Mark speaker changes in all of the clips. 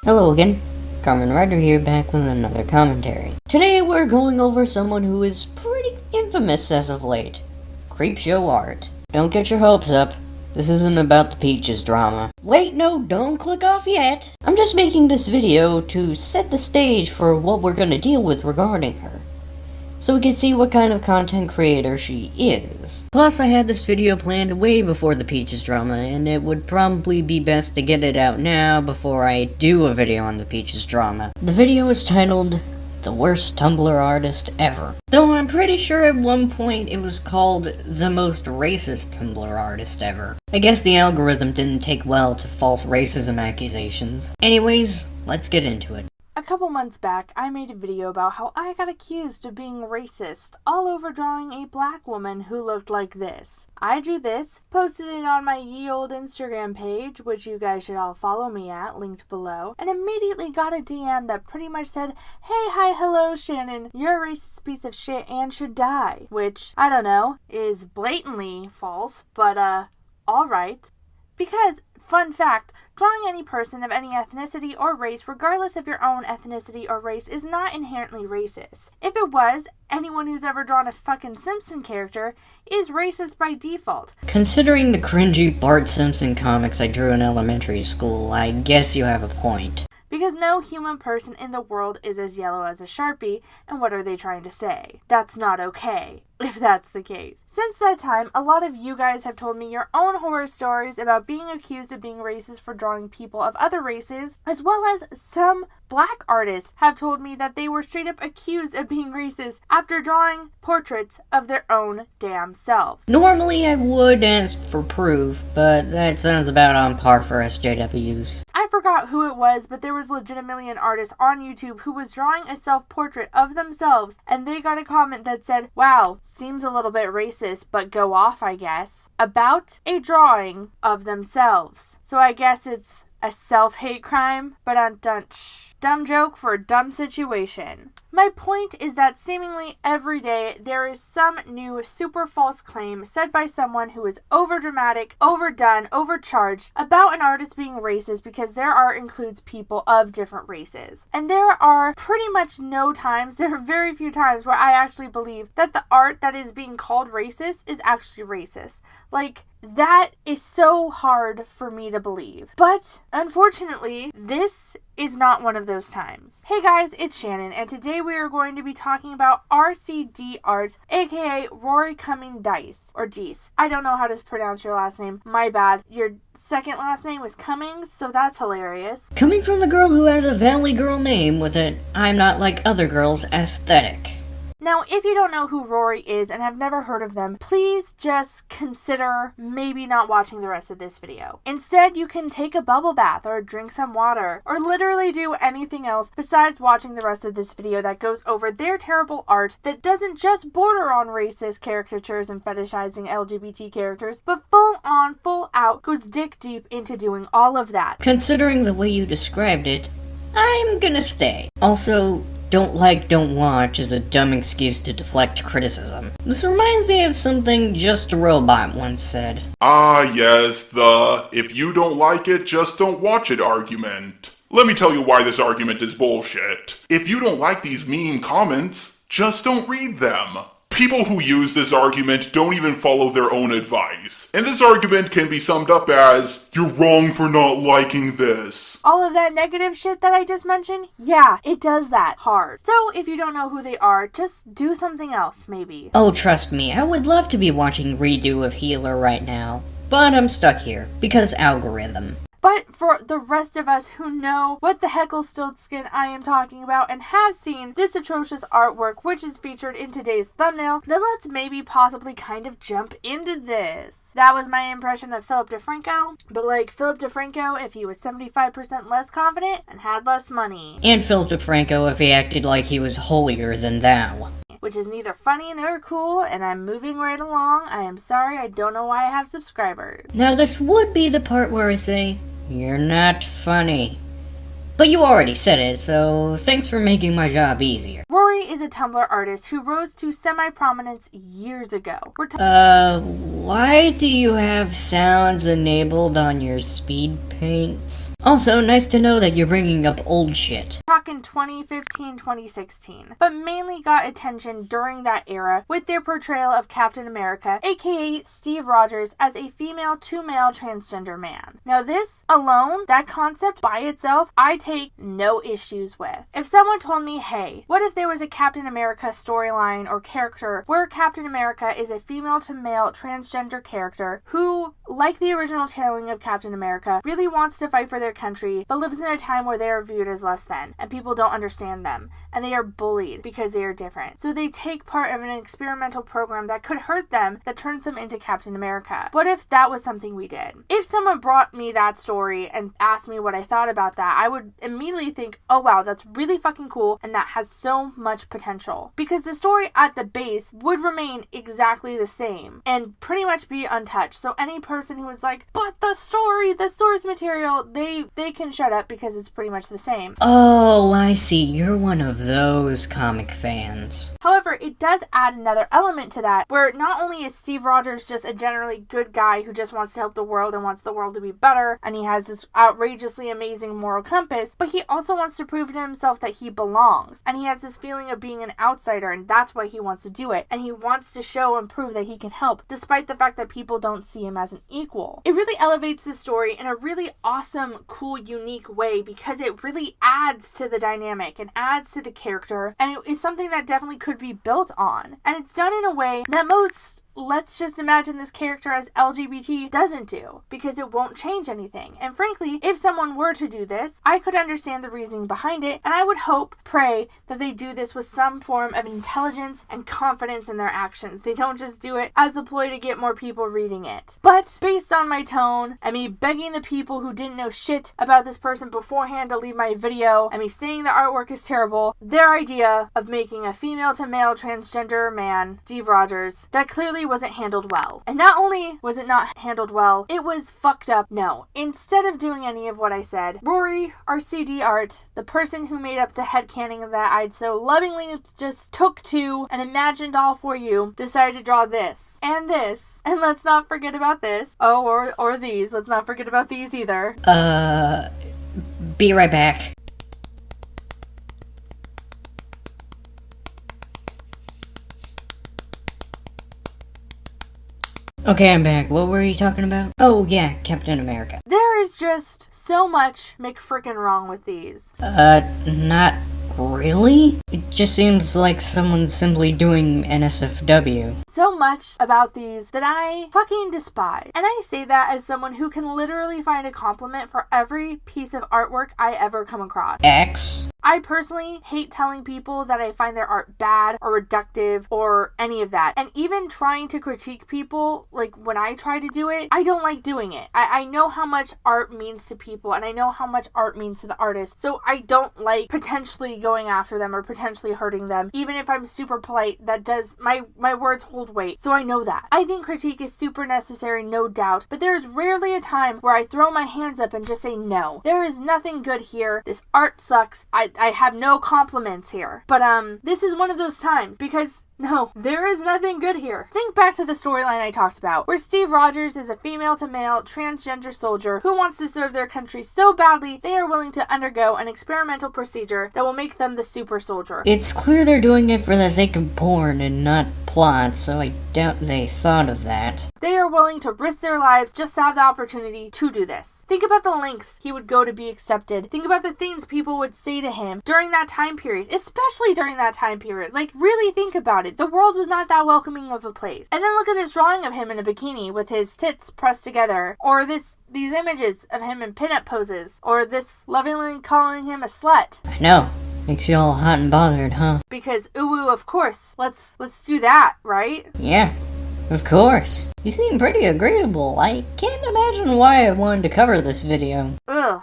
Speaker 1: Hello again, Carmen Ryder here, back with another commentary. Today we're going over someone who is pretty infamous as of late. Creepshow art. Don't get your hopes up. This isn't about the Peaches drama. Wait, no, don't click off yet. I'm just making this video to set the stage for what we're gonna deal with regarding her, so we can see what kind of content creator she is. Plus, I had this video planned way before the Peaches drama, and it would probably be best to get it out now before I do a video on the Peaches drama. The video is titled, The Worst Tumblr Artist Ever. Though I'm pretty sure at one point it was called The Most Racist Tumblr Artist Ever. I guess the algorithm didn't take well to false racism accusations. Anyways, let's get into it.
Speaker 2: A couple months back, I made a video about how I got accused of being racist, all over drawing a black woman who looked like this. I drew this, posted it on my ye old Instagram page, which you guys should all follow me at, linked below, and immediately got a DM that pretty much said, "Hey, hi, hello, Shannon, you're a racist piece of shit and should die," which, I don't know, is blatantly false, but alright. Because, fun fact, drawing any person of any ethnicity or race, regardless of your own ethnicity or race, is not inherently racist. If it was, anyone who's ever drawn a fucking Simpson character is racist by default.
Speaker 1: Considering the cringy Bart Simpson comics I drew in elementary school, I guess you have a point.
Speaker 2: Because no human person in the world is as yellow as a Sharpie, and what are they trying to say? That's not okay, if that's the case. Since that time, a lot of you guys have told me your own horror stories about being accused of being racist for drawing people of other races, as well as some black artists have told me that they were straight up accused of being racist after drawing portraits of their own damn selves.
Speaker 1: Normally I would ask for proof, but that sounds about on par for SJWs.
Speaker 2: I forgot who it was, but there was legitimately an artist on YouTube who was drawing a self-portrait of themselves, and they got a comment that said, "Wow, seems a little bit racist, but go off, I guess," about a drawing of themselves. So I guess it's a self-hate crime, but dumb joke for a dumb situation. My point is that seemingly every day there is some new super false claim said by someone who is overdramatic, overdone, overcharged about an artist being racist because their art includes people of different races. And there are pretty much there are very few times where I actually believe that the art that is being called racist is actually racist. Like, that is so hard for me to believe. But, unfortunately, this is not one of those times. Hey guys, it's Shannon, and today we are going to be talking about RCD Art, aka Rory Cumming Dice, or Deese. I don't know how to pronounce your last name, my bad. Your second last name was Cummings, so that's hilarious.
Speaker 1: Coming from the girl who has a Valley Girl name with an I'm not like other girls aesthetic.
Speaker 2: Now, if you don't know who Rory is and have never heard of them, please just consider maybe not watching the rest of this video. Instead, you can take a bubble bath or drink some water or literally do anything else besides watching the rest of this video that goes over their terrible art that doesn't just border on racist caricatures and fetishizing LGBT characters, but full on, full out goes dick deep into doing all of that.
Speaker 1: Considering the way you described it, I'm gonna stay. Also, don't like, don't watch is a dumb excuse to deflect criticism. This reminds me of something Just a Robot once said.
Speaker 3: Ah, yes, the "if you don't like it, just don't watch it" argument. Let me tell you why this argument is bullshit. If you don't like these mean comments, just don't read them. People who use this argument don't even follow their own advice. And this argument can be summed up as, "You're wrong for not liking this."
Speaker 2: All of that negative shit that I just mentioned, yeah, it does that hard. So if you don't know who they are, just do something else, maybe.
Speaker 1: Oh, trust me, I would love to be watching redo of Healer right now, but I'm stuck here, because algorithm.
Speaker 2: But for the rest of us who know what the Heckle-Stiltskin I am talking about and have seen this atrocious artwork which is featured in today's thumbnail, then let's maybe possibly kind of jump into this. That was my impression of Philip DeFranco, but like Philip DeFranco if he was 75% less confident and had less money.
Speaker 1: And Philip DeFranco if he acted like he was holier than thou.
Speaker 2: Which is neither funny nor cool, and I'm moving right along. I am sorry, I don't know why I have subscribers.
Speaker 1: Now this would be the part where I say, you're not funny. But you already said it, so thanks for making my job easier.
Speaker 2: Rory Rory is a Tumblr artist who rose to semi-prominence years ago.
Speaker 1: Why do you have sounds enabled on your speed paints? Also, nice to know that you're bringing up old shit.
Speaker 2: Talking 2015, 2016, but mainly got attention during that era with their portrayal of Captain America, aka Steve Rogers, as a female-to-male transgender man. Now this alone, that concept by itself, I take no issues with. If someone told me, hey, what if there was a Captain America storyline or character where Captain America is a female-to-male transgender character who, like the original telling of Captain America, really wants to fight for their country, but lives in a time where they are viewed as less than, and people don't understand them, and they are bullied because they are different. So they take part of an experimental program that could hurt them, that turns them into Captain America. What if that was something we did? If someone brought me that story and asked me what I thought about that, I would immediately think, oh wow, that's really fucking cool, and that has so much potential. Because the story at the base would remain exactly the same, and pretty much be untouched. So any person who is like, but the story, the source material, they can shut up because it's pretty much the same.
Speaker 1: Oh, I see. You're one of those comic fans.
Speaker 2: However, it does add another element to that, where not only is Steve Rogers just a generally good guy who just wants to help the world and wants the world to be better, and he has this outrageously amazing moral compass, but he also wants to prove to himself that he belongs. And he has this feeling of being an outsider, and that's why he wants to do it. And he wants to show and prove that he can help, despite the fact that people don't see him as an equal. It really elevates the story in a really awesome, cool, unique way, because it really adds to the dynamic and adds to the character, and it is something that definitely could be built on. And it's done in a way that most let's just imagine this character as LGBT doesn't do, because it won't change anything. And frankly, if someone were to do this, I could understand the reasoning behind it, and I would hope, pray, that they do this with some form of intelligence and confidence in their actions. They don't just do it as a ploy to get more people reading it. But based on my tone, and me begging the people who didn't know shit about this person beforehand to leave my video, and me saying the artwork is terrible, their idea of making a female to male transgender man, Steve Rogers, that clearly wasn't handled well. And not only was it not handled well, it was fucked up. No. Instead of doing any of what I said, Rory, our CD art, the person who made up the headcanon of that I'd so lovingly just took to and imagined all for you, decided to draw this. And let's not forget about this. Oh, or these. Let's not forget about these either.
Speaker 1: Be right back. Okay, I'm back. What were you talking about? Oh, yeah, Captain America.
Speaker 2: There is just so much McFrickin' wrong with these.
Speaker 1: Not really? It just seems like someone's simply doing NSFW.
Speaker 2: So much about these that I fucking despise. And I say that as someone who can literally find a compliment for every piece of artwork I ever come across.
Speaker 1: X.
Speaker 2: I personally hate telling people that I find their art bad or reductive or any of that. And even trying to critique people, like when I try to do it, I don't like doing it. I know how much art means to people, and I know how much art means to the artist. So I don't like potentially going after them or potentially hurting them. Even if I'm super polite, that does, my words hold weight. So I know that. I think critique is super necessary, no doubt. But there is rarely a time where I throw my hands up and just say no. There is nothing good here. This art sucks. I have no compliments here. But this is one of those times, because no, there is nothing good here. Think back to the storyline I talked about, where Steve Rogers is a female-to-male transgender soldier who wants to serve their country so badly they are willing to undergo an experimental procedure that will make them the super soldier.
Speaker 1: It's clear they're doing it for the sake of porn and not plot, so I doubt they thought of that.
Speaker 2: They are willing to risk their lives just to have the opportunity to do this. Think about the lengths he would go to be accepted. Think about the things people would say to him during that time period, especially during that time period. Like, really think about it. The world was not that welcoming of a place. And then look at this drawing of him in a bikini with his tits pressed together, or these images of him in pinup poses, or this lovingly calling him a slut.
Speaker 1: I know. Makes you all hot and bothered, huh?
Speaker 2: Because ooh, of course. Let's do that, right?
Speaker 1: Yeah. Of course. You seem pretty agreeable. I can't imagine why I wanted to cover this video.
Speaker 2: Ugh.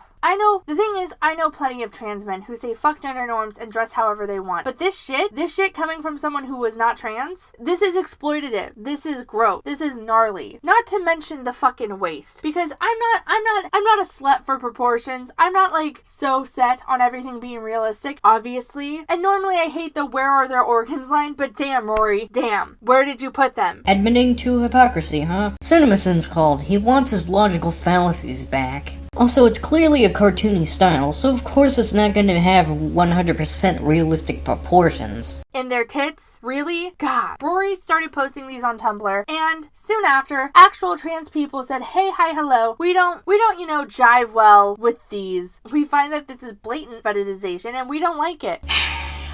Speaker 2: the thing is, I know plenty of trans men who say fuck gender norms and dress however they want. But this shit coming from someone who was not trans, this is exploitative. This is gross. This is gnarly. Not to mention the fucking waist. Because I'm not a slut for proportions. I'm not like so set on everything being realistic, obviously. And normally I hate the where are their organs line, but damn, Rory, damn. Where did you put them?
Speaker 1: Admitting to hypocrisy, huh? CinemaSins called. He wants his logical fallacies back. Also, it's clearly a cartoony style, so of course it's not going to have 100% realistic proportions.
Speaker 2: In their tits? Really? God. Rory started posting these on Tumblr, and soon after, actual trans people said, hey, hi, hello, we don't, jive well with these. We find that this is blatant fetishization, and we don't like it.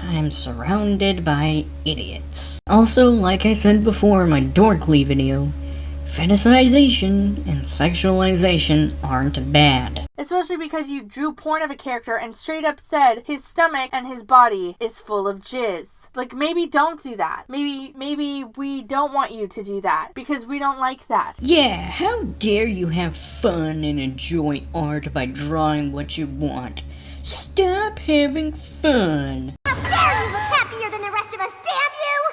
Speaker 1: I'm surrounded by idiots. Also, like I said before in my Dorkly video, fetishization and sexualization aren't bad.
Speaker 2: Especially because you drew porn of a character and straight up said his stomach and his body is full of jizz. Like, maybe don't do that. Maybe we don't want you to do that because we don't like that.
Speaker 1: Yeah, how dare you have fun and enjoy art by drawing what you want? Stop having fun.
Speaker 4: How dare you look happier than the rest of us, damn you!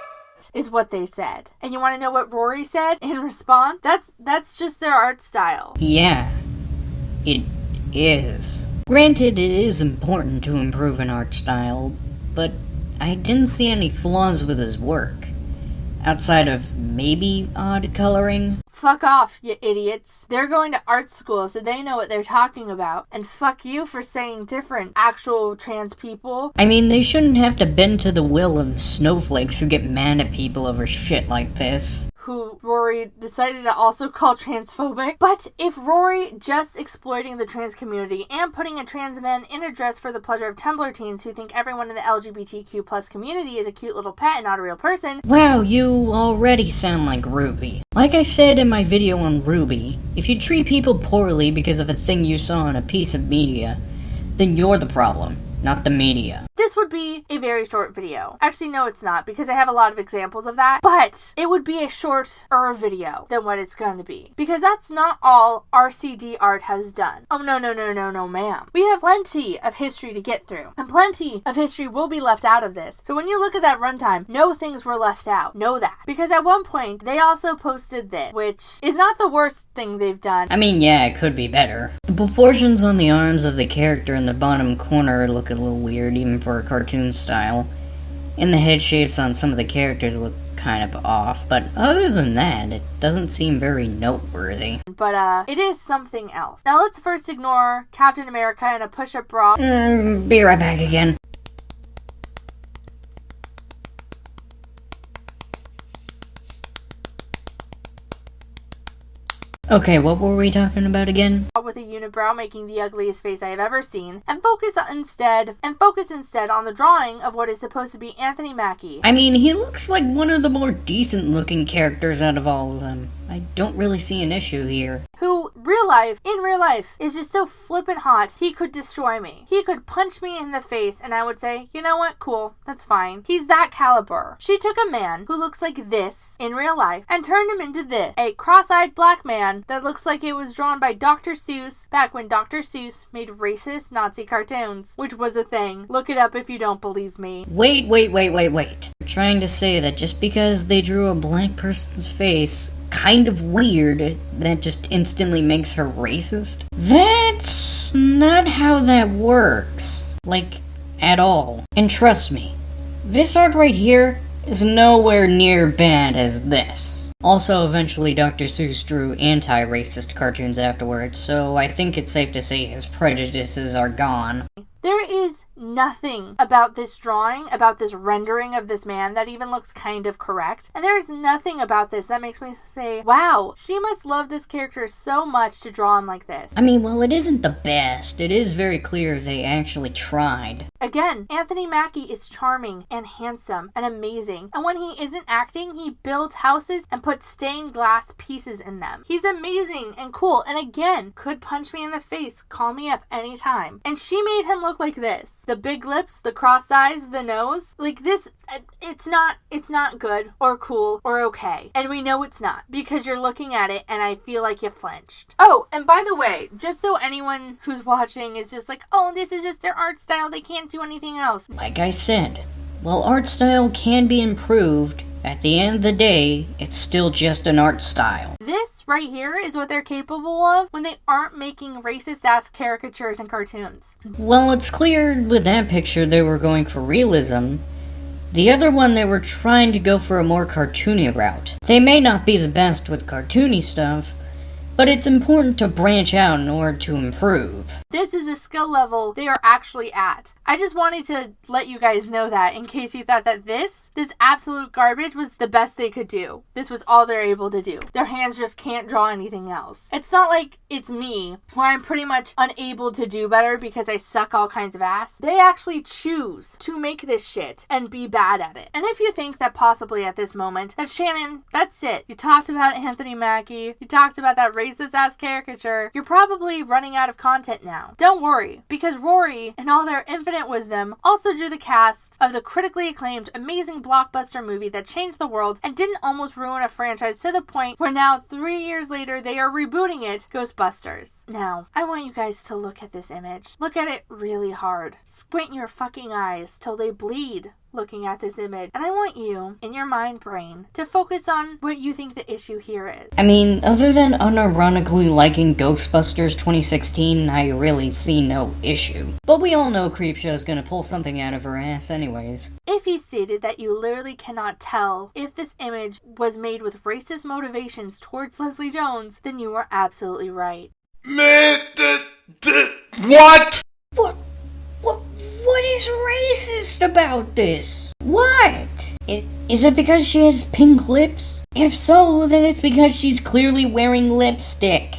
Speaker 2: Is what they said. And you want to know what Rory said in response? That's just their art style.
Speaker 1: Yeah, it is. Granted, it is important to improve an art style, but I didn't see any flaws with his work. Outside of maybe odd coloring.
Speaker 2: Fuck off, you idiots. They're going to art school, so they know what they're talking about. And fuck you for saying different actual trans people.
Speaker 1: I mean, they shouldn't have to bend to the will of snowflakes who get mad at people over shit like this.
Speaker 2: Who Rory decided to also call transphobic. But if Rory just exploiting the trans community and putting a trans man in a dress for the pleasure of Tumblr teens who think everyone in the LGBTQ plus community is a cute little pet and not a real person.
Speaker 1: Wow, you already sound like Ruby. Like I said in my video on Ruby, if you treat people poorly because of a thing you saw on a piece of media, then you're the problem, not the media.
Speaker 2: This would be a very short video. Actually, no, it's not, because I have a lot of examples of that. But it would be a shorter video than what it's going to be. Because that's not all RCD art has done. Oh, no, ma'am. We have plenty of history to get through. And plenty of history will be left out of this. So when you look at that runtime, no things were left out. Know that. Because at one point, they also posted this, which is not the worst thing they've done.
Speaker 1: I mean, yeah, it could be better. The proportions on the arms of the character in the bottom corner look a little weird, even for a cartoon style. And the head shapes on some of the characters look kind of off, but other than that, it doesn't seem very noteworthy.
Speaker 2: But, it is something else. Now let's first ignore Captain America in a push-up bra.
Speaker 1: Be right back again. Okay, what were we talking about again?
Speaker 2: With a unibrow making the ugliest face I have ever seen, and focus instead on the drawing of what is supposed to be Anthony Mackie.
Speaker 1: I mean, he looks like one of the more decent looking characters out of all of them. I don't really see an issue here.
Speaker 2: Who, in real life, is just so flippin' hot, he could destroy me. He could punch me in the face, and I would say, you know what, cool, that's fine. He's that caliber. She took a man who looks like this in real life, and turned him into this. A cross-eyed black man that looks like it was drawn by Dr. Seuss, back when Dr. Seuss made racist Nazi cartoons, which was a thing. Look it up if you don't believe me.
Speaker 1: Wait. You're trying to say that just because they drew a black person's face kind of weird, that just instantly makes her racist? That's not how that works. Like, at all. And trust me, this art right here is nowhere near bad as this. Also, eventually Dr. Seuss drew anti-racist cartoons afterwards, so I think it's safe to say his prejudices are gone.
Speaker 2: There is nothing about this drawing, about this rendering of this man that even looks kind of correct. And there is nothing about this that makes me say, wow, she must love this character so much to draw him like this.
Speaker 1: I mean, well, it isn't the best. It is very clear they actually tried.
Speaker 2: Again, Anthony Mackie is charming and handsome and amazing. And when he isn't acting, he builds houses and puts stained glass pieces in them. He's amazing and cool, and again, could punch me in the face, call me up anytime. And she made him look like this. the big lips, the cross eyes, the nose. Like this, it's not good or cool or okay. And we know it's not because you're looking at it and I feel like you flinched. Oh, and by the way, just so anyone who's watching is just like, oh, this is just their art style, they can't do anything else.
Speaker 1: Like I said, while art style can be improved, at the end of the day, it's still just an art style.
Speaker 2: This right here is what they're capable of when they aren't making racist-ass caricatures and cartoons.
Speaker 1: Well, it's clear with that picture they were going for realism. The other one, they were trying to go for a more cartoony route. They may not be the best with cartoony stuff, but it's important to branch out in order to improve.
Speaker 2: This is the skill level they are actually at. I just wanted to let you guys know that in case you thought that this absolute garbage was the best they could do. This was all they're able to do. Their hands just can't draw anything else. It's not like it's me, where I'm pretty much unable to do better because I suck all kinds of ass. They actually choose to make this shit and be bad at it. And if you think that possibly at this moment, that Shannon, that's it. You talked about Anthony Mackie, you talked about that racist ass caricature, you're probably running out of content now. Don't worry, because Rory and all their infinite wisdom also drew the cast of the critically acclaimed amazing blockbuster movie that changed the world and didn't almost ruin a franchise to the point where now 3 years later they are rebooting it, Ghostbusters. Now, I want you guys to look at this image. Look at it really hard. Squint your fucking eyes till they bleed looking at this image. And I want you, in your mind brain, to focus on what you think the issue here is.
Speaker 1: I mean, other than unironically liking Ghostbusters 2016, I really see no issue. But we all know Creepshow's gonna pull something out of her ass anyways.
Speaker 2: If you stated that you literally cannot tell if this image was made with racist motivations towards Leslie Jones, then you are absolutely right.
Speaker 3: What?
Speaker 1: What is racist about this? What? Is it because she has pink lips? If so, then it's because she's clearly wearing lipstick.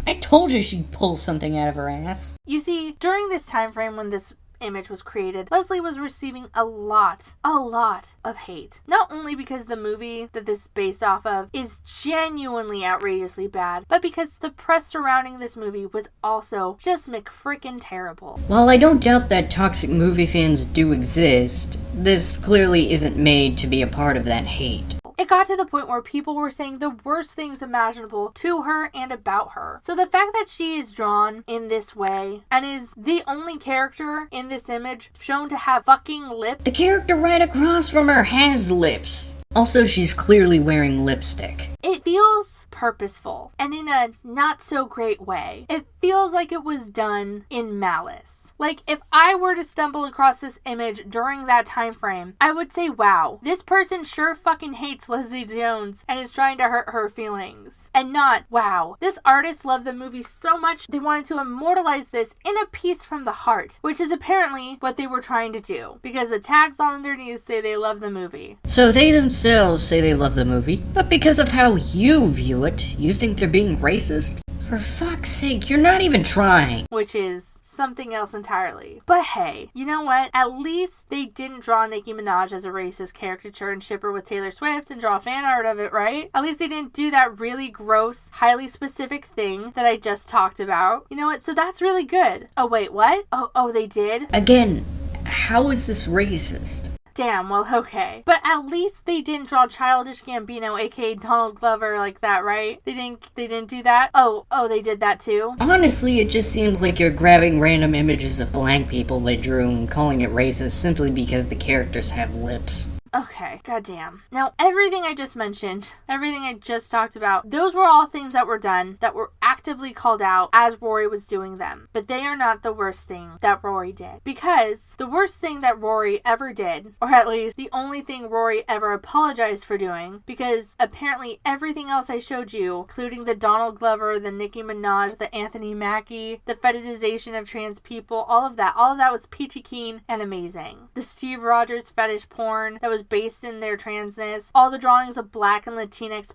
Speaker 1: I told you she'd pull something out of her ass.
Speaker 2: You see, during this time frame when this image was created, Leslie was receiving a lot of hate. Not only because the movie that this is based off of is genuinely outrageously bad, but because the press surrounding this movie was also just McFrickin' terrible.
Speaker 1: While I don't doubt that toxic movie fans do exist, this clearly isn't made to be a part of that hate.
Speaker 2: It got to the point where people were saying the worst things imaginable to her and about her. So the fact that she is drawn in this way and is the only character in this image shown to have fucking lips.
Speaker 1: The character right across from her has lips. Also, she's clearly wearing lipstick.
Speaker 2: It feels purposeful and in a not so great way. It feels like it was done in malice. Like, if I were to stumble across this image during that time frame, I would say, wow, this person sure fucking hates Leslie Jones and is trying to hurt her feelings. And not, wow, this artist loved the movie so much they wanted to immortalize this in a piece from the heart, which is apparently what they were trying to do, because the tags underneath say they love the movie.
Speaker 1: So they themselves say they love the movie, but because of how you view it, you think they're being racist? For fuck's sake, you're not even trying.
Speaker 2: Which is something else entirely. But hey, you know what? At least they didn't draw Nicki Minaj as a racist caricature and ship her with Taylor Swift and draw fan art of it, right? At least they didn't do that really gross, highly specific thing that I just talked about. You know what? So that's really good. Oh wait, what? Oh, they did?
Speaker 1: Again, how is this racist?
Speaker 2: Damn, well, okay. But at least they didn't draw Childish Gambino, aka Donald Glover, like that, right? They didn't do that? Oh, they did that too?
Speaker 1: Honestly, it just seems like you're grabbing random images of blank people they drew and calling it racist simply because the characters have lips.
Speaker 2: Okay, goddamn. Now, everything I just mentioned, everything I just talked about, those were all things that were done, that were actively called out as Rory was doing them. But they are not the worst thing that Rory did. Because the worst thing that Rory ever did, or at least the only thing Rory ever apologized for doing, because apparently everything else I showed you, including the Donald Glover, the Nicki Minaj, the Anthony Mackie, the fetishization of trans people, all of that was peachy keen and amazing. The Steve Rogers fetish porn that was based in their transness, all the drawings of Black and Latinx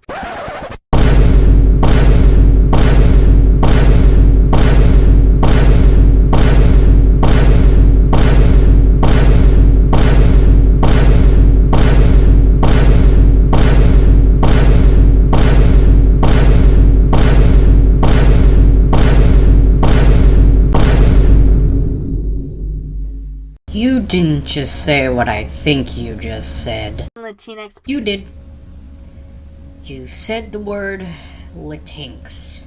Speaker 1: didn't just say what I think you just said.
Speaker 2: Latinx.
Speaker 1: You did. You said the word Latinx.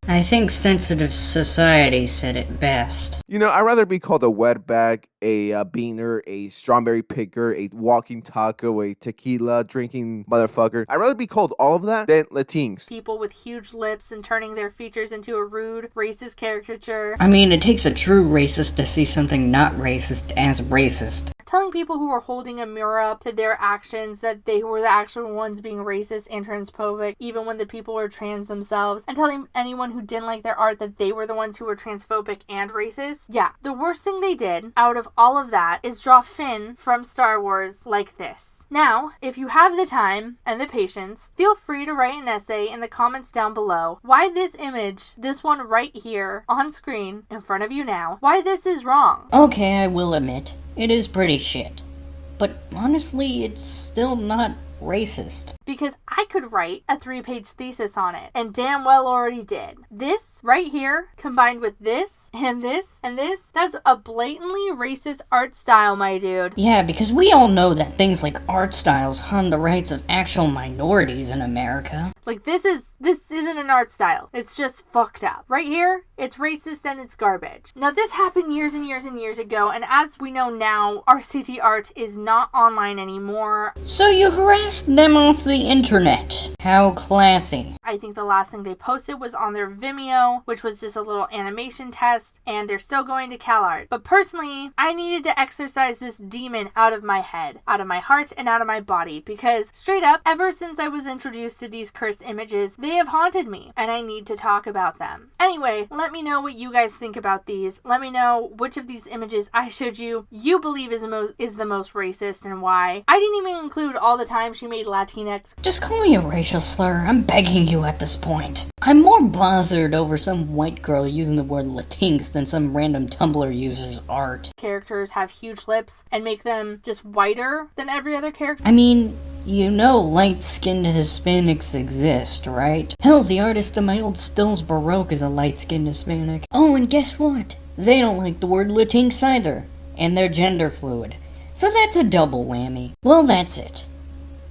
Speaker 1: I think Sensitive Society said it best.
Speaker 5: You know, I'd rather be called a wetbag, a beaner, a strawberry picker, a walking taco, a tequila drinking motherfucker. I'd rather be called all of that than Latinx.
Speaker 2: People with huge lips and turning their features into a rude, racist caricature.
Speaker 1: I mean, it takes a true racist to see something not racist as racist.
Speaker 2: Telling people who were holding a mirror up to their actions that they were the actual ones being racist and transphobic, even when the people were trans themselves, and telling anyone who didn't like their art that they were the ones who were transphobic and racist. Yeah, the worst thing they did out of all of that is draw Finn from Star Wars like this. Now, if you have the time and the patience, feel free to write an essay in the comments down below why this image, this one right here on screen in front of you now, why this is wrong.
Speaker 1: Okay, I will admit, it is pretty shit. But honestly, it's still not racist.
Speaker 2: Because I could write a 3-page thesis on it, and damn well already did. This right here, combined with this, and this, and this, that's a blatantly racist art style, my dude.
Speaker 1: Yeah, because we all know that things like art styles harm the rights of actual minorities in America.
Speaker 2: Like, this isn't an art style. It's just fucked up. Right here, it's racist and it's garbage. Now, this happened years and years and years ago, and as we know now, RCT art is not online anymore.
Speaker 1: So you harassed them off the internet. How classy.
Speaker 2: I think the last thing they posted was on their Vimeo, which was just a little animation test, and they're still going to CalArt. But personally, I needed to exorcise this demon out of my head, out of my heart, and out of my body, because straight up, ever since I was introduced to these cursed images, they have haunted me, and I need to talk about them. Anyway, let me know what you guys think about these. Let me know which of these images I showed you believe is the most racist and why. I didn't even include all the time she made Latinx.
Speaker 1: Just call me a racial slur. I'm begging you at this point. I'm more bothered over some white girl using the word Latinx than some random Tumblr user's art.
Speaker 2: Characters have huge lips and make them just whiter than every other character.
Speaker 1: I mean, you know light-skinned Hispanics exist, right? Hell, the artist of my old Stills Baroque is a light-skinned Hispanic. Oh, and guess what? They don't like the word Latinx either. And they're gender fluid. So that's a double whammy. Well, that's it.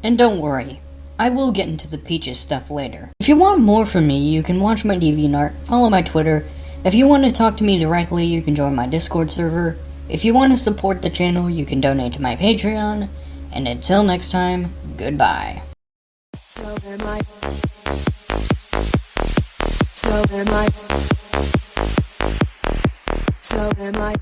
Speaker 1: And don't worry, I will get into the Peaches stuff later. If you want more from me, you can watch my DeviantArt, follow my Twitter. If you want to talk to me directly, you can join my Discord server. If you want to support the channel, you can donate to my Patreon. And until next time, goodbye.
Speaker 6: So am I. So am I. So am I.